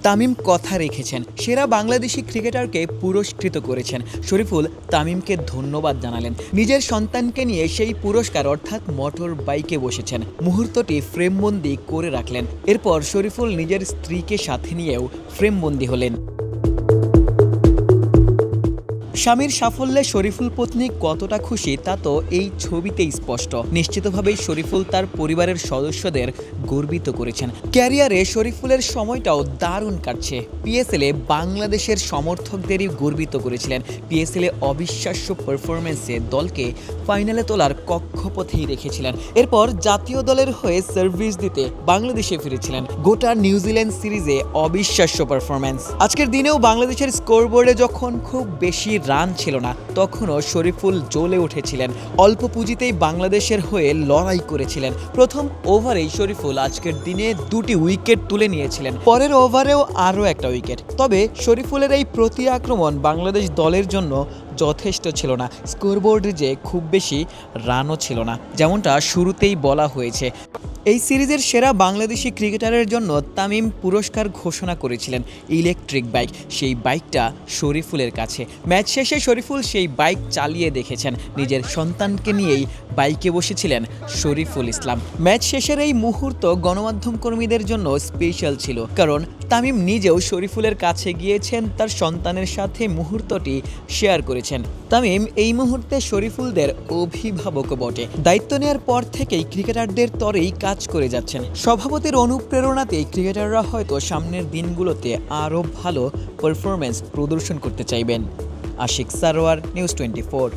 তামিম কথা রেখেছেন, সেরা বাংলাদেশি ক্রিকেটারকে পুরস্কৃত করেছেন। শরীফুল তামিমকে ধন্যবাদ জানালেন। নিজের সন্তানকে নিয়ে সেই পুরস্কার অর্থাৎ মোটর বাইকে বসেছেন। মুহূর্তটি ফ্রেমবন্দি করে রাখলেন। এরপর শরীফুল নিজের স্ত্রীকে সাথে নিয়েও ফ্রেমবন্দি হলেন। স্বামীর সাফল্যে শরীফুল পত্নী কতটা খুশি তা তো এই ছবিতেই স্পষ্ট। নিশ্চিতভাবেই শরীফুল তার পরিবারের সদস্যদের গর্বিত করেছেন। ক্যারিয়ারে শরীফুলের সময়টাও দারুণ কাটছে। পিএসএলে বাংলাদেশের সমর্থকদেরই গর্বিত করেছিলেন। পিএসএলে অবিশ্বাস্য পারফরমেন্সে দলকে ফাইনালে তোলার কক্ষপথেই রেখেছিলেন। এরপর জাতীয় দলের হয়ে সার্ভিস দিতে বাংলাদেশে ফিরেছিলেন। গোটা নিউজিল্যান্ড সিরিজে অবিশ্বাস্য পারফরমেন্স। আজকের দিনেও বাংলাদেশের স্কোরবোর্ডে যখন খুব বেশি রান ছিল না, তখনও শরীফুল জ্বলে উঠেছিলেন। অল্প পুঁজিতেই বাংলাদেশের হয়ে লড়াই করেছিলেন। প্রথম ওভারেই শরীফুল আজকের দিনে 2টি উইকেট তুলে নিয়েছিলেন। পরের ওভারেও আরও একটা উইকেট। তবে শরীফুলের এই প্রতি আক্রমণ বাংলাদেশ দলের জন্য যথেষ্ট ছিল না। স্কোরবোর্ডে যে খুব বেশি রানও ছিল না, যেমনটা শুরুতেই বলা হয়েছে। এই সিরিজের সেরা বাংলাদেশি ক্রিকেটারের জন্য তামিম পুরস্কার ঘোষণা করেছিলেন ইলেকট্রিক বাইক। সেই বাইকটা শরীফুলের কাছে। ম্যাচ শেষে শরীফুল সেই বাইক চালিয়ে দেখেছেন। নিজের সন্তানকে নিয়েই বাইকে বসেছিলেন শরীফুল ইসলাম। ম্যাচ শেষের এই মুহূর্ত গণমাধ্যম কর্মীদের জন্য স্পেশাল ছিল, কারণ তামিম নিজেও শরীফুলের কাছে গিয়েছেন, তার সন্তানের সাথে মুহূর্তটি শেয়ার করেছেন। তামিম এই মুহূর্তে শরীফুলদের অভিভাবকও বটে। দায়িত্ব নেওয়ার পর থেকেই ক্রিকেটারদের তরেই কাজ করে যাচ্ছেন। সভাপতির অনুপ্রেরণাতেই ক্রিকেটাররা হয়তো সামনের দিনগুলোতে আরও ভালো পারফরমেন্স প্রদর্শন করতে চাইবেন। আশিক সারোয়ার, নিউজ 24।